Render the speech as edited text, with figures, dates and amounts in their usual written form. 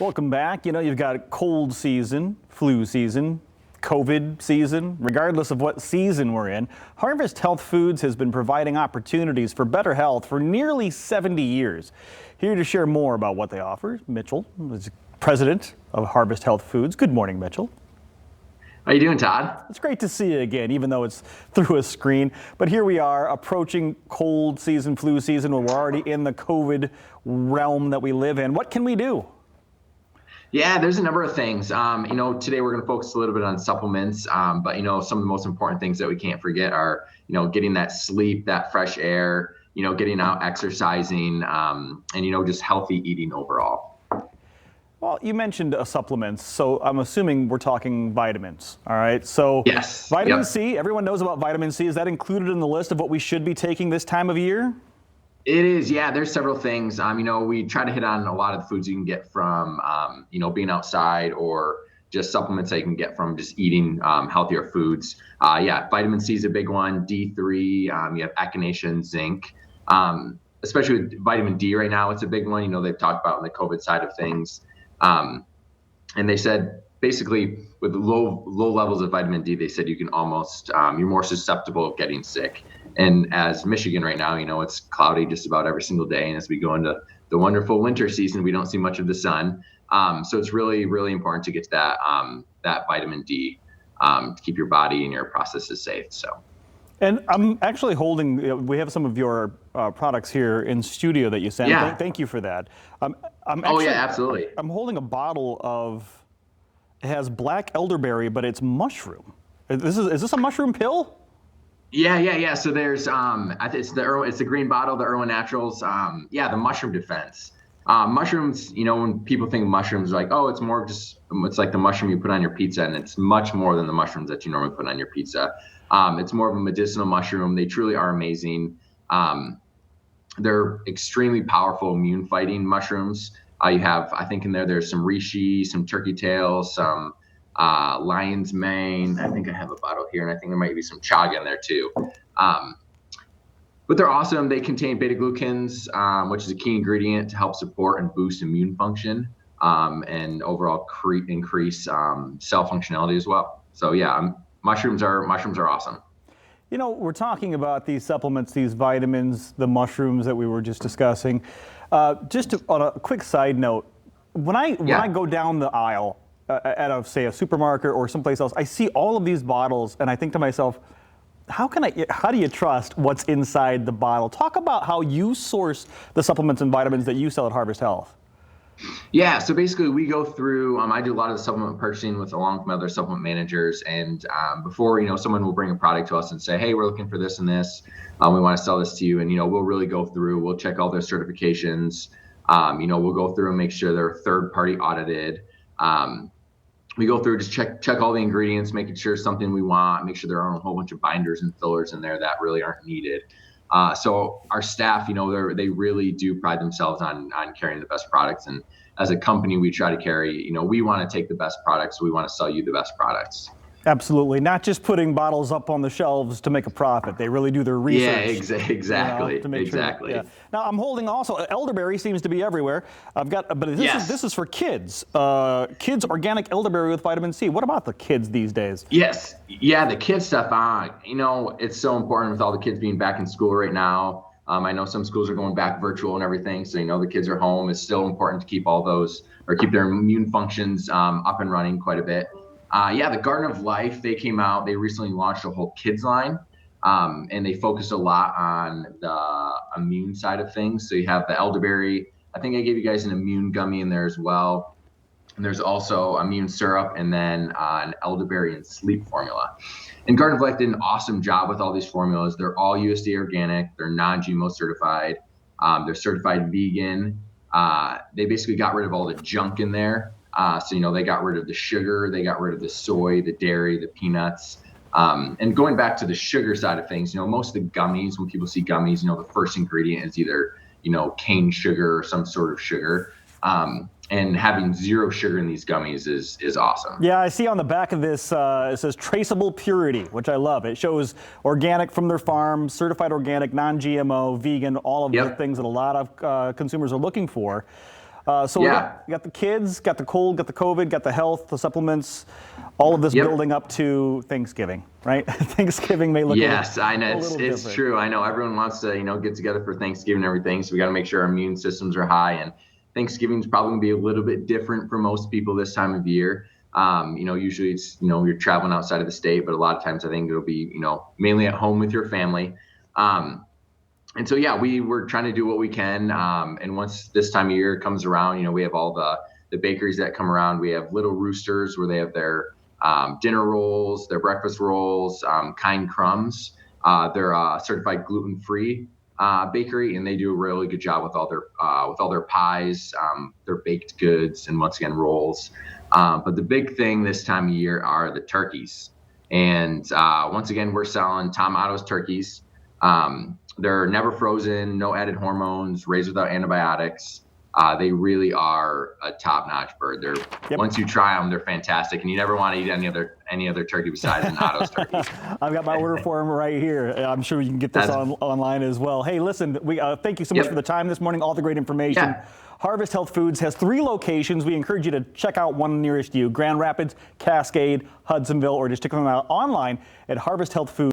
Welcome back. You know, you've got cold season, flu season, COVID season. Regardless of what season we're in, Harvest Health Foods has been providing opportunities for better health for nearly 70 years. Here to share more about what they offer, Mitchell is president of Harvest Health Foods. Good morning, Mitchell. How you doing, Todd? It's great to see you again, even though it's through a screen. But here we are approaching cold season, flu season, when we're already in the COVID realm that we live in. What can we do? Yeah, there's a number of things. Today we're going to focus a little bit on supplements, but some of the most important things that we can't forget are, getting that sleep, that fresh air, getting out, exercising, and, just healthy eating overall. Well, you mentioned supplements, so I'm assuming we're talking vitamins, all right? So yes, vitamin C, everyone knows about vitamin C. Is that included in the list of what we should be taking this time of year? It is, yeah. There's several things. We try to hit on a lot of the foods you can get from, being outside, or just supplements that you can get from just eating healthier foods. Vitamin C is a big one. D3, you have echinacea, zinc. Especially with vitamin D right now, it's a big one. They've talked about in the COVID side of things. And they said basically with low levels of vitamin D, they said you can almost, you're more susceptible of getting sick. And as Michigan right now, it's cloudy just about every single day. And as we go into the wonderful winter season, we don't see much of the sun. So it's really, really important to get that vitamin D to keep your body and your processes safe. So. And I'm actually holding, we have some of your products here in studio that you sent. Yeah. Thank you for that. Absolutely. I'm holding a bottle of, it has black elderberry, but it's mushroom. Is this a mushroom pill? Yeah. So there's, it's the green bottle, the Irwin Naturals. The mushroom defense. Mushrooms, when people think of mushrooms, like, oh, it's like the mushroom you put on your pizza, and it's much more than the mushrooms that you normally put on your pizza. It's more of a medicinal mushroom. They truly are amazing. They're extremely powerful immune fighting mushrooms. You have, I think in there's some reishi, some turkey tail, some lion's mane. I think I have a bottle here, and I think there might be some chaga in there too. But they're awesome. They contain beta-glucans, which is a key ingredient to help support and boost immune function, and overall increase cell functionality as well. So mushrooms are awesome. We're talking about these supplements, these vitamins, the mushrooms that we were just discussing. On a quick side note, when I go down the aisle at say a supermarket or someplace else, I see all of these bottles, and I think to myself, how do you trust what's inside the bottle? Talk about how you source the supplements and vitamins that you sell at Harvest Health. Yeah, so basically we go through, I do a lot of the supplement purchasing along with other supplement managers. And before, someone will bring a product to us and say, hey, we're looking for this and this. We want to sell this to you. And, we'll really go through, we'll check all their certifications. We'll go through and make sure they're third party audited. We go through, just check all the ingredients, making sure something we want, make sure there aren't a whole bunch of binders and fillers in there that really aren't needed. So our staff, they really do pride themselves on carrying the best products. And as a company, we try to carry, we want to take the best products. So we want to sell you the best products. Absolutely. Not just putting bottles up on the shelves to make a profit. They really do their research. Yeah, exactly. To make exactly. Sure Now I'm holding also, elderberry seems to be everywhere. But this is for kids. Kids organic elderberry with vitamin C. What about the kids these days? Yes. Yeah, the kids stuff, it's so important with all the kids being back in school right now. I know some schools are going back virtual and everything. So, the kids are home. It's still important to keep keep their immune functions up and running quite a bit. The Garden of Life, they recently launched a whole kids line, and they focused a lot on the immune side of things. So you have the elderberry. I think I gave you guys an immune gummy in there as well. And there's also immune syrup, and then an elderberry and sleep formula. And Garden of Life did an awesome job with all these formulas. They're all USDA organic. They're non-GMO certified. They're certified vegan. They basically got rid of all the junk in there. So, they got rid of the sugar, they got rid of the soy, the dairy, the peanuts. And going back to the sugar side of things, most of the gummies, when people see gummies, the first ingredient is either, cane sugar or some sort of sugar. And having zero sugar in these gummies is awesome. Yeah, I see on the back of this, it says traceable purity, which I love. It shows organic from their farm, certified organic, non-GMO, vegan, all of the things that a lot of consumers are looking for. So Yeah. we got the kids, got the cold, got the COVID, got the health, the supplements, all of this Yep. building up to Thanksgiving, right? Thanksgiving may look Yes, I know a it's little it's different. true. I know everyone wants to, get together for Thanksgiving and everything. So we got to make sure our immune systems are high. And Thanksgiving's probably gonna be a little bit different for most people this time of year. Usually it's, you're traveling outside of the state, but a lot of times I think it'll be, mainly at home with your family. Um, and so yeah, we were trying to do what we can. And once this time of year comes around, we have all the bakeries that come around. We have Little Roosters where they have their dinner rolls, their breakfast rolls, Kind Crumbs. They're certified gluten-free bakery, and they do a really good job with all their pies, their baked goods, and once again rolls. But the big thing this time of year are the turkeys. And once again, we're selling Tom Otto's turkeys. They're never frozen, no added hormones, raised without antibiotics. They really are a top-notch bird. Once you try them, they're fantastic, and you never want to eat any other turkey besides an Otto's turkey. I've got my order for them right here. I'm sure you can get this online as well. Hey, listen, we thank you so much for the time this morning, all the great information. Yeah. Harvest Health Foods has 3 locations. We encourage you to check out one nearest you: Grand Rapids, Cascade, Hudsonville, or just check them out online at Harvest Health Foods.